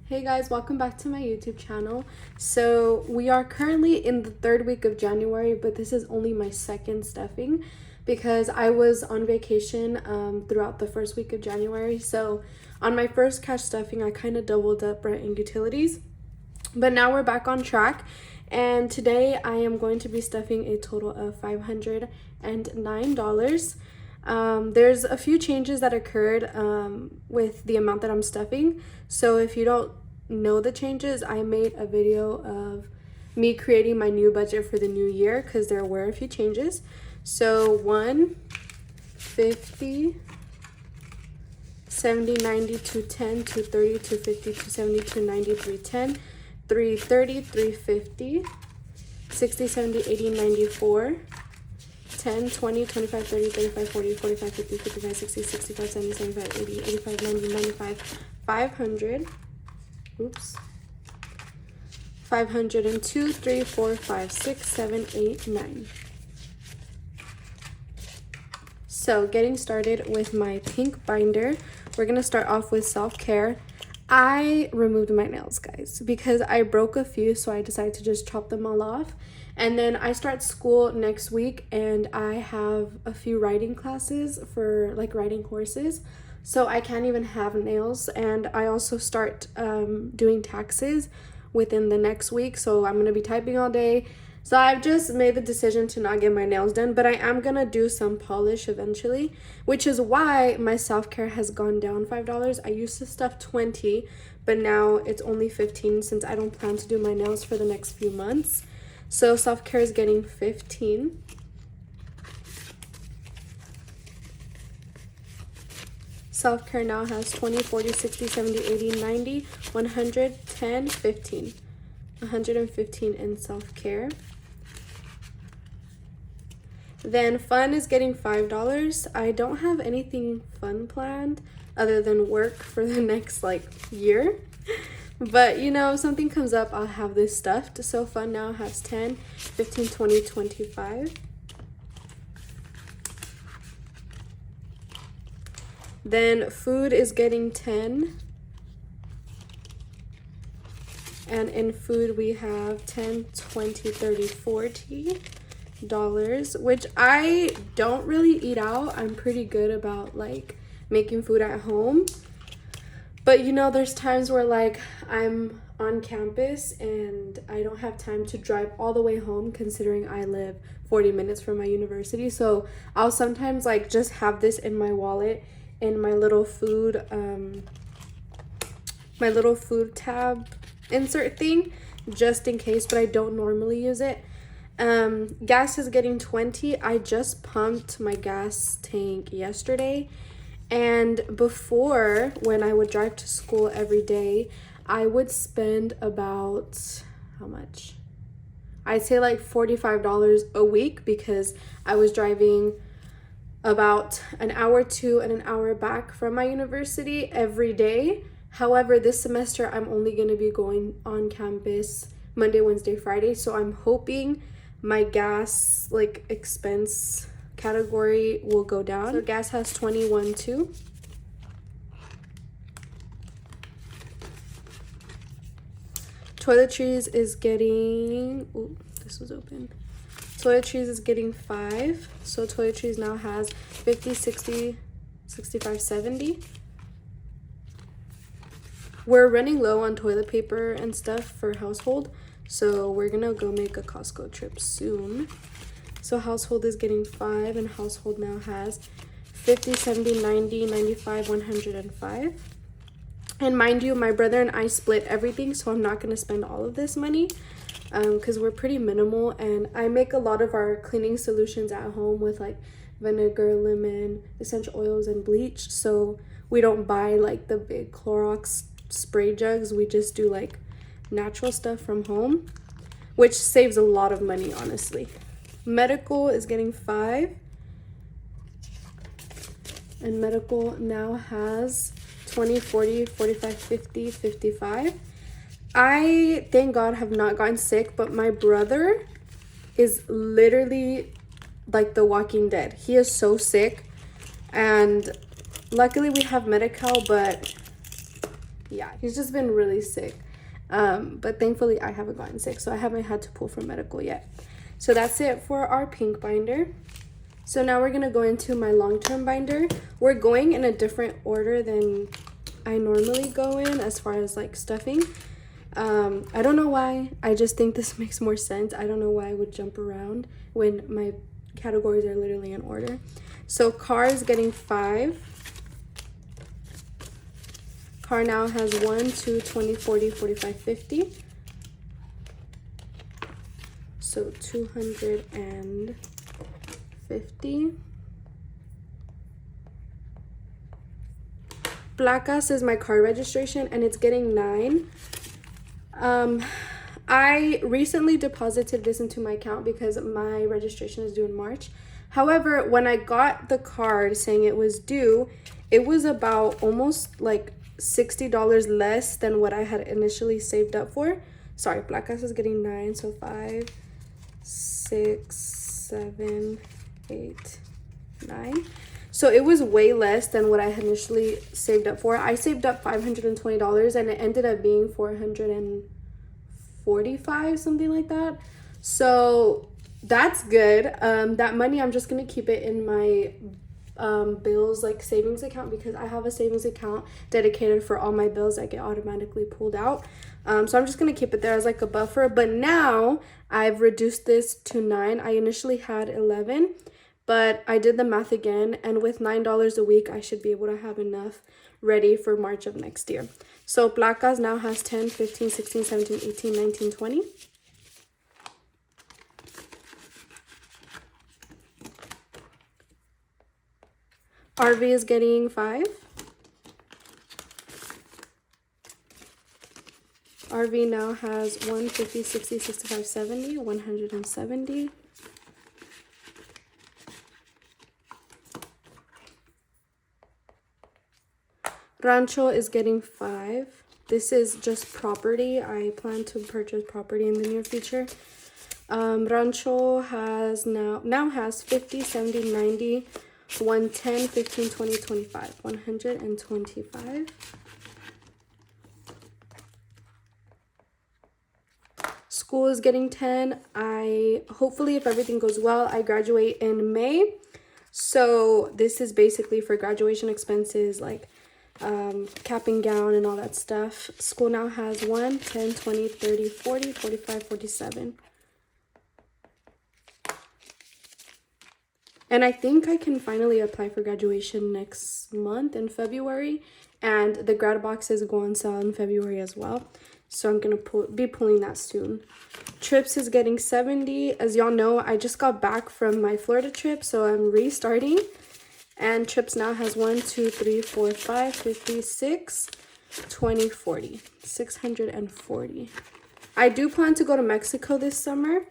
Hey guys, welcome back to my YouTube channel. So we are currently in the third week of January, but this is only my second stuffing because I was on vacation throughout the first week of January. So on my first cash stuffing, I kind of doubled up rent and utilities, but now we're back on track. And today I am going to be stuffing a total of $509. There's a few changes that occurred with the amount that I'm stuffing. So if you don't know the changes, I made a video of me creating my new budget for the new year because there were a few changes. So 150, 70, 90, 210, 230, 250, 270, 290, 310, 330, 350, 60, 70, 80, 94, 10, 20, 25, 30, 35, 40, 45, 50, 55, 60, 65, 70, 75, 80, 85, 90, 95, 500. Oops. 502, 3, 4, 5, 6, 7, 8, 9. So getting started with my pink binder, we're going to start off with self-care. I removed my nails, guys, because I broke a few, so I decided to just chop them all off. And then I start school next week, and I have a few riding classes for like riding horses, so I can't even have nails. And I also start doing taxes within the next week, so I'm gonna be typing all day. So I've just made the decision to not get my nails done, but I am gonna do some polish eventually, which is why my self-care has gone down $5. I used to stuff 20, but now it's only 15 since I don't plan to do my nails for the next few months. So self-care is getting 15. Self-care now has 20, 40, 60, 70, 80, 90, 100, 10, 15. 115 in self-care. Then fun is getting $5. I don't have anything fun planned other than work for the next year. But you know, if something comes up, I'll have this stuffed. So fun now has 10, 15, 20, 25. Then food is getting 10. And in food we have 10, 20, 30, 40 dollars, which I don't really eat out. I'm pretty good about making food at home. But you know, there's times where I'm on campus and I don't have time to drive all the way home, considering I live 40 minutes from my university. So I'll sometimes just have this in my wallet in my little food tab insert thing, just in case, but I don't normally use it. Gas is getting 20. I just pumped my gas tank yesterday. And before, when I would drive to school every day, I would spend about, how much? I'd say $45 a week, because I was driving about an hour to and an hour back from my university every day. However, this semester, I'm only going to be going on campus Monday, Wednesday, Friday. So I'm hoping my gas expense category will go down. So gas has 21 too. Toiletries is getting, oh, this was open. Toiletries is getting 5. So toiletries now has 50, 60, 65, 70. We're running low on toilet paper and stuff for household, so we're gonna go make a Costco trip soon. So household is getting 5, and household now has 50, 70, 90, 95, 105. And mind you, my brother and I split everything, so I'm not going to spend all of this money because we're pretty minimal. And I make a lot of our cleaning solutions at home with vinegar, lemon, essential oils, and bleach. So we don't buy the big Clorox spray jugs. We just do natural stuff from home, which saves a lot of money, honestly. Medical is getting 5, and medical now has 20, 40, 45, 50, 55. I, thank God, have not gotten sick, but my brother is literally like the Walking Dead. He is so sick, and luckily we have Medi-Cal, but yeah, he's just been really sick. But thankfully I haven't gotten sick, so I haven't had to pull from medical yet. So that's it for our pink binder. So now we're gonna go into my long-term binder. We're going in a different order than I normally go in as far as like stuffing. I don't know why. I just think this makes more sense. I don't know why I would jump around when my categories are literally in order. So car is getting 5. Car now has 1, 2, 20, 40, 45, 50. So 250. Placas is my car registration and it's getting 9. I recently deposited this into my account because my registration is due in March. However, when I got the card saying it was due, it was about almost like $60 less than what I had initially saved up for. Sorry, Placas is getting 9, so 5, 6, 7, 8, 9. So it was way less than what I had initially saved up for. I saved up $520 and it ended up being $445, something like that. So that's good. That money, I'm just gonna keep it in my bills like savings account, because I have a savings account dedicated for all my bills that get automatically pulled out. So I'm just gonna keep it there as like a buffer. But now I've reduced this to 9. I initially had 11, but I did the math again, and with $9 a week I should be able to have enough ready for March of next year. So Placas now has 10, 15, 16, 17, 18, 19, 20. RV is getting 5. RV now has 1, 50, 60, 65, 70, 170. Rancho is getting 5. This is just property. I plan to purchase property in the near future. Rancho has now has 50, 70, 90, 110, 15, 20, 25, 125. School is getting 10. Hopefully, if everything goes well, I graduate in May. So this is basically for graduation expenses, like cap and gown and all that stuff. School now has 1, 10, 20, 30, 40, 45, 47. And I think I can finally apply for graduation next month in February. And the grad boxes go on sale in February as well. So I'm going to be pulling that soon. Trips is getting 70. As y'all know, I just got back from my Florida trip, so I'm restarting. And Trips now has 1, 2, 3, 4, 5, 56, 20, 40. 640. I do plan to go to Mexico this summer.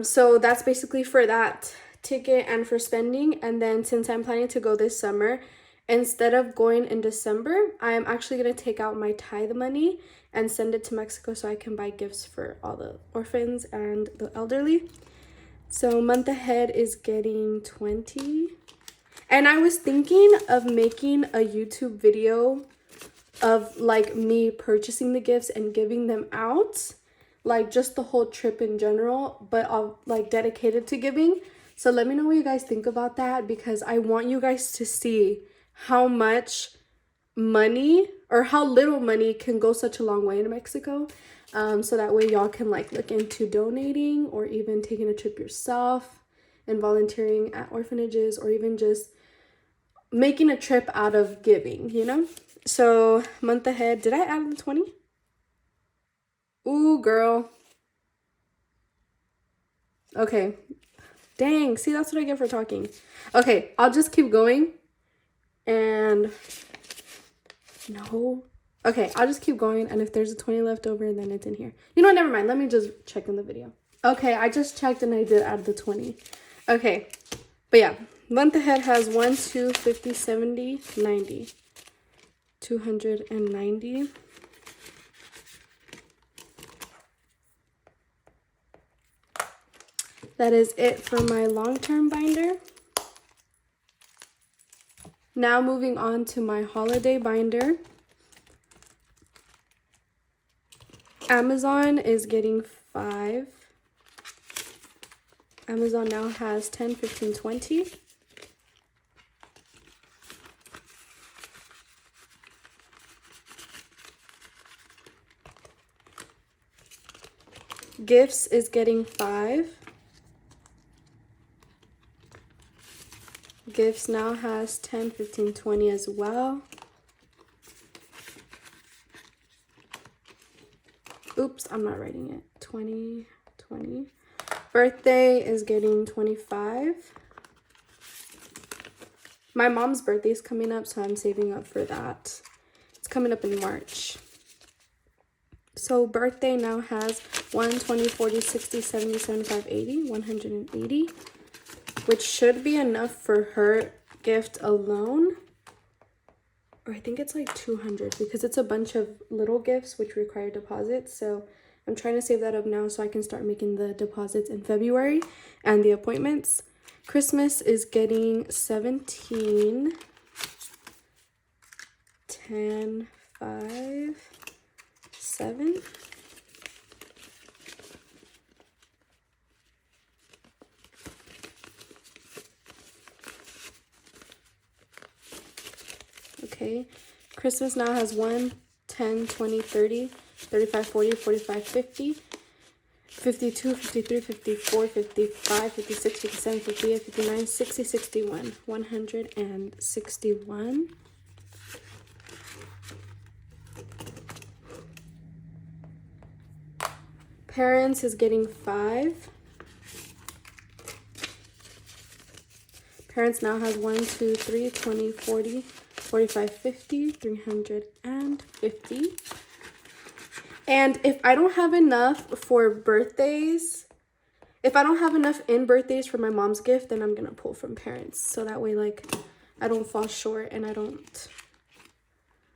So that's basically for that ticket and for spending. And then since I'm planning to go this summer, instead of going in December, I'm actually going to take out my tithe money and send it to Mexico so I can buy gifts for all the orphans and the elderly. So month ahead is getting 20. And I was thinking of making a YouTube video of like me purchasing the gifts and giving them out. Like just the whole trip in general, but like dedicated to giving. So let me know what you guys think about that, because I want you guys to see how much money or how little money can go such a long way in Mexico. So that way y'all can like look into donating or even taking a trip yourself and volunteering at orphanages, or even just making a trip out of giving, you know? So month ahead, did I add the 20? Ooh, girl. Okay. Dang, see, that's what I get for talking. Okay, I'll just keep going. And no. Okay, I'll just keep going. And if there's a 20 left over, then it's in here. You know what? Never mind. Let me just check in the video. Okay, I just checked and I did add the 20. Okay. But yeah, month ahead has 1, 2, 50, 70, 90. 290. That is it for my long-term binder. Now moving on to my holiday binder. Amazon is getting 5. Amazon now has 10, 15, 20. Gifts is getting 5. Gifts now has 10, 15, 20 as well. Oops, I'm not writing it. 20, 20. Birthday is getting 25. My mom's birthday is coming up, so I'm saving up for that. It's coming up in March. So birthday now has 1, 20, 40, 60, 70, 75, 80, 180, which should be enough for her gift alone. Or I think it's like 200 because it's a bunch of little gifts which require deposits. So I'm trying to save that up now so I can start making the deposits in February and the appointments. Christmas is getting 17, 10, 5, 7. Okay, Christmas now has 1, 10, 20, 30, 35, 40, 45, 50, 52, 53, 54, 55, 56, 57, 58, 59, 60, 61, 161. Parents is getting 5. Parents now has 1, 2, 3, 20, 40, 45, 50, 350. And if I don't have enough for birthdays, if I don't have enough in birthdays for my mom's gift, then I'm gonna pull from parents. So that way, like, I don't fall short and I don't,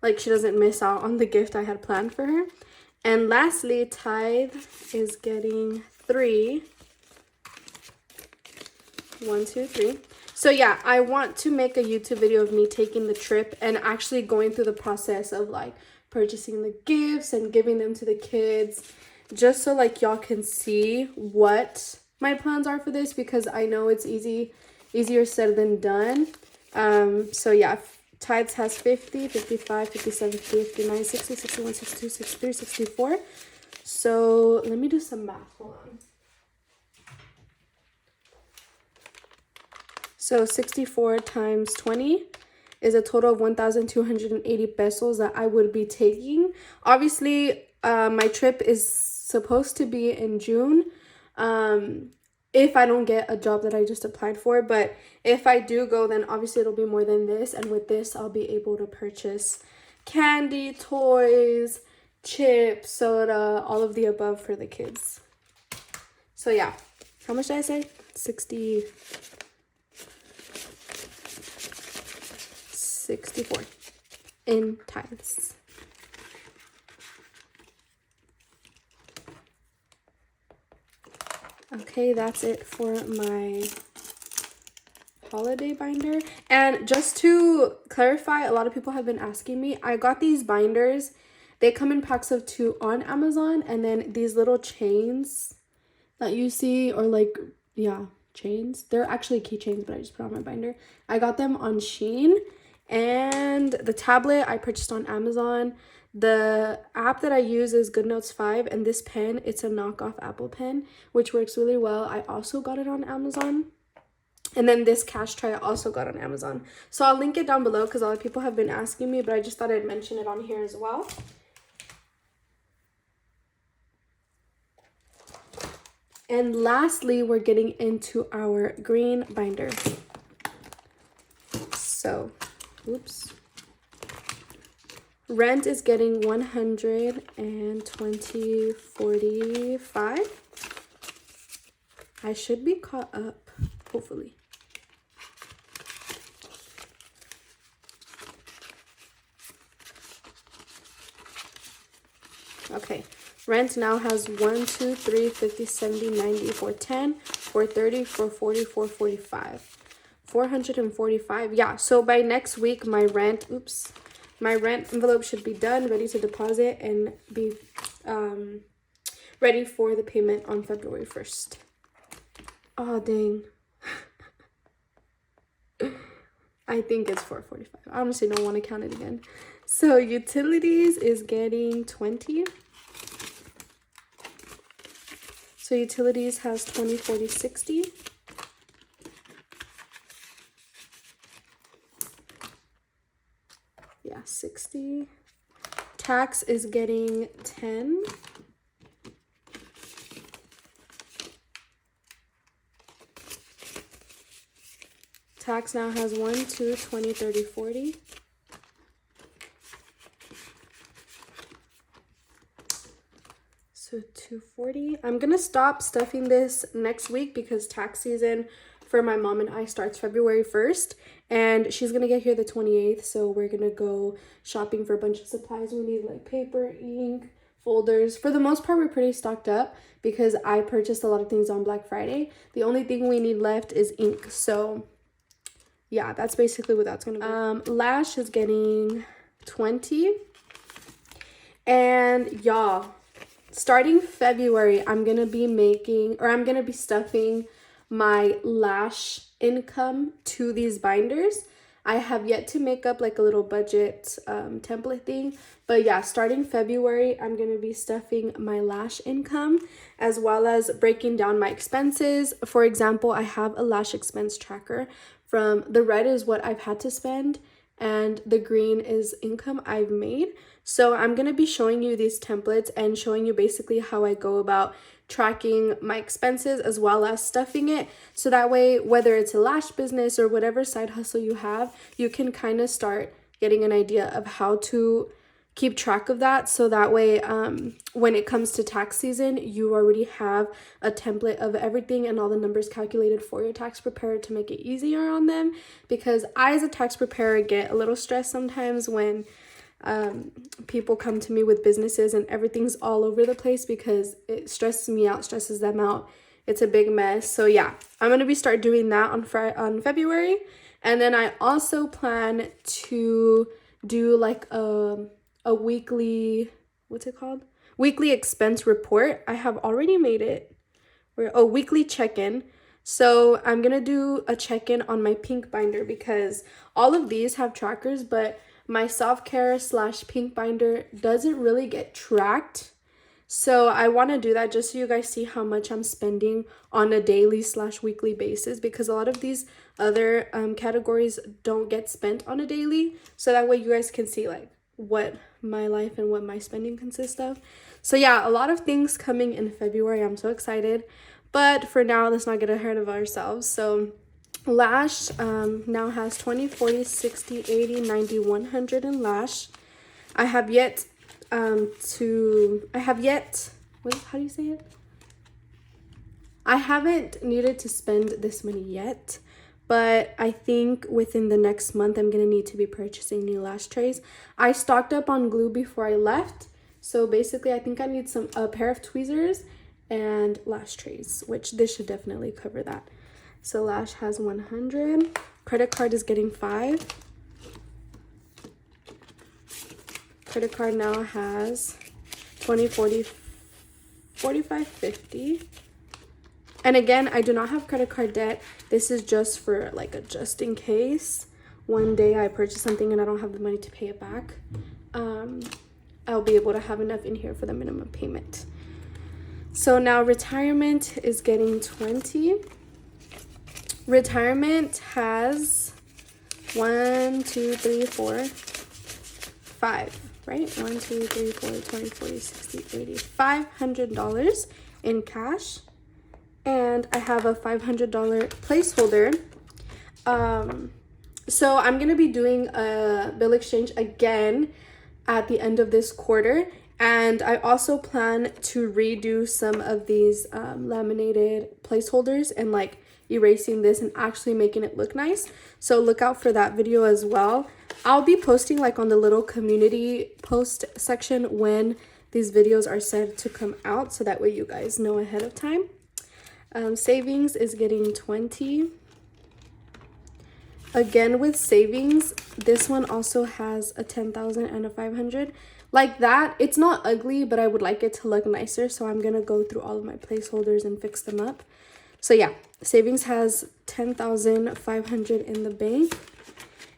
like, she doesn't miss out on the gift I had planned for her. And lastly, Tithe is getting 3. 1, 2, 3. So yeah, I want to make a YouTube video of me taking the trip and actually going through the process of like purchasing the gifts and giving them to the kids, just so like y'all can see what my plans are for this, because I know it's easier said than done. So yeah, Tithes has 50, 55, 57, 58, 59, 60, 61, 62, 63, 64. So let me do some math. Hold on. So 64 times 20 is a total of 1,280 pesos that I would be taking. Obviously, my trip is supposed to be in June, if I don't get a job that I just applied for. But if I do go, then obviously it'll be more than this. And with this, I'll be able to purchase candy, toys, chips, soda, all of the above for the kids. So yeah, how much did I say? 64 in tithes. Okay, that's it for my holiday binder. And just to clarify, a lot of people have been asking me, I got these binders. They come in packs of 2 on Amazon, and then these little chains that you see, or like, yeah, chains. They're actually keychains, but I just put on my binder. I got them on Shein. And the tablet I purchased on Amazon. The app that I use is GoodNotes 5, and this pen, it's a knockoff Apple pen, which works really well. I also got it on Amazon. And then this cash tray I also got on Amazon. So I'll link it down below because a lot of people have been asking me, but I just thought I'd mention it on here as well. And lastly, we're getting into our green binder. So, oops. Rent is getting 120.45. I should be caught up, hopefully. Okay, rent now has 1, 2, 3, 50, 70, 90, 410, 430, 440, 445. 445. Yeah, so by next week my rent envelope should be done, ready to deposit, and be ready for the payment on February 1st. Oh dang. I think it's 445. I honestly don't want to count it again. So utilities is getting 20. So utilities has 20, 40, 60. Yeah, 60. Tax is getting 10. Tax now has 1, 2, 20, 30, 40. So 240. I'm gonna stop stuffing this next week because tax season for my mom and I starts February 1st, and she's gonna get here the 28th. So we're gonna go shopping for a bunch of supplies we need, like paper, ink, folders. For the most part, we're pretty stocked up because I purchased a lot of things on Black Friday. The only thing we need left is ink. So yeah, that's basically what that's gonna be. Lash is getting 20. And y'all, starting February, I'm gonna be stuffing my lash income to these binders. I have yet to make up like a little budget template thing, but yeah, starting February, I'm gonna be stuffing my lash income as well as breaking down my expenses. For example, I have a lash expense tracker. From the red is what I've had to spend, and the green is income I've made. So I'm going to be showing you these templates and showing you basically how I go about tracking my expenses as well as stuffing it. So that way, whether it's a lash business or whatever side hustle you have, you can kind of start getting an idea of how to keep track of that. So that way, when it comes to tax season, you already have a template of everything and all the numbers calculated for your tax preparer to make it easier on them. Because I, as a tax preparer, get a little stressed sometimes when people come to me with businesses and everything's all over the place because it stresses me out, stresses them out. It's a big mess. So yeah, I'm going to be start doing that on February. And then I also plan to do like a weekly, what's it called? Weekly expense report. I have already made it. Weekly check-in. So I'm going to do a check-in on my pink binder because all of these have trackers, but my self-care / pink binder doesn't really get tracked. So I want to do that just so you guys see how much I'm spending on a daily / weekly basis, because a lot of these other categories don't get spent on a daily. So that way you guys can see like what my life and what my spending consists of. So yeah, a lot of things coming in February. I'm so excited. But for now, let's not get ahead of ourselves. So lash now has 20, 40, 60, 80, 90, 100 in lash. I have yet how do you say it? I haven't needed to spend this money yet, but I think within the next month I'm gonna need to be purchasing new lash trays. I stocked up on glue before I left, so basically I think I need a pair of tweezers and lash trays, which this should definitely cover that. So lash has 100. Credit card is getting 5. Credit card now has 20, 40, 45, 50. And again, I do not have credit card debt. This is just for like a just in case one day I purchase something and I don't have the money to pay it back. I'll be able to have enough in here for the minimum payment. So now retirement is getting 20. Retirement has 1, 2, 3, 4, 5, right? 1, 2, 3, 4, 20, 40, 60, 80, $500 in cash. And I have a $500 placeholder. So I'm going to be doing a bill exchange again at the end of this quarter. And I also plan to redo some of these laminated placeholders and like erasing this and actually making it look nice. So look out for that video as well. I'll be posting like on the little community post section when these videos are set to come out, so that way you guys know ahead of time. Savings is getting 20. Again with savings, this one also has a 10,000 and a 500. Like that, it's not ugly, but I would like it to look nicer, so I'm gonna go through all of my placeholders and fix them up. So yeah, savings has 10,500 in the bank,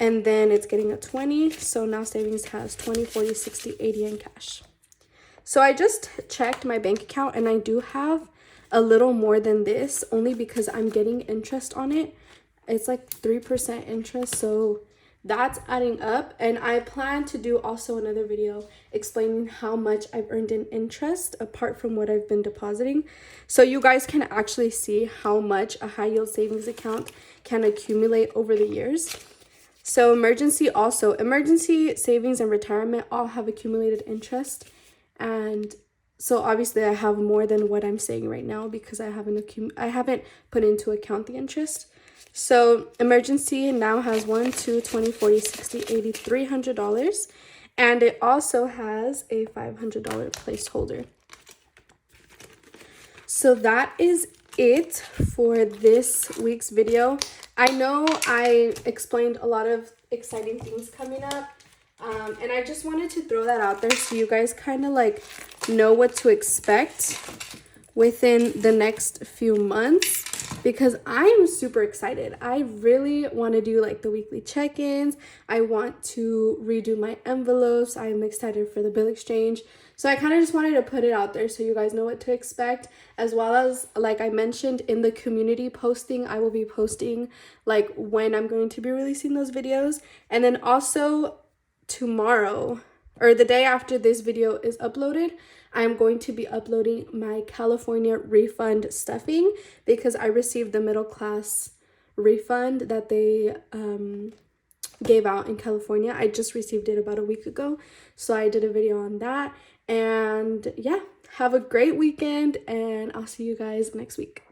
and then it's getting a 20, so now savings has 20, 40, 60, 80 in cash. So I just checked my bank account, and I do have a little more than this, only because I'm getting interest on it. It's like 3% interest, so that's adding up. And I plan to do also another video explaining how much I've earned in interest apart from what I've been depositing, so you guys can actually see how much a high yield savings account can accumulate over the years. So emergency savings and retirement all have accumulated interest, and so obviously I have more than what I'm saying right now because I haven't put into account the interest. So emergency now has 1, 2, 20, 40, 60, 80, $300, and it also has a $500 placeholder. So that is it for this week's video. I know I explained a lot of exciting things coming up, and I just wanted to throw that out there so you guys kind of like know what to expect within the next few months, because I'm super excited. I really want to do like the weekly check-ins. I want to redo my envelopes. I'm excited for the bill exchange. So I kind of just wanted to put it out there so you guys know what to expect, as well as, like I mentioned in the community posting, I will be posting like when I'm going to be releasing those videos. And then also tomorrow, or the day after this video is uploaded, I'm going to be uploading my California refund stuffing, because I received the middle class refund that they gave out in California. I just received it about a week ago, so I did a video on that. And yeah, have a great weekend, and I'll see you guys next week.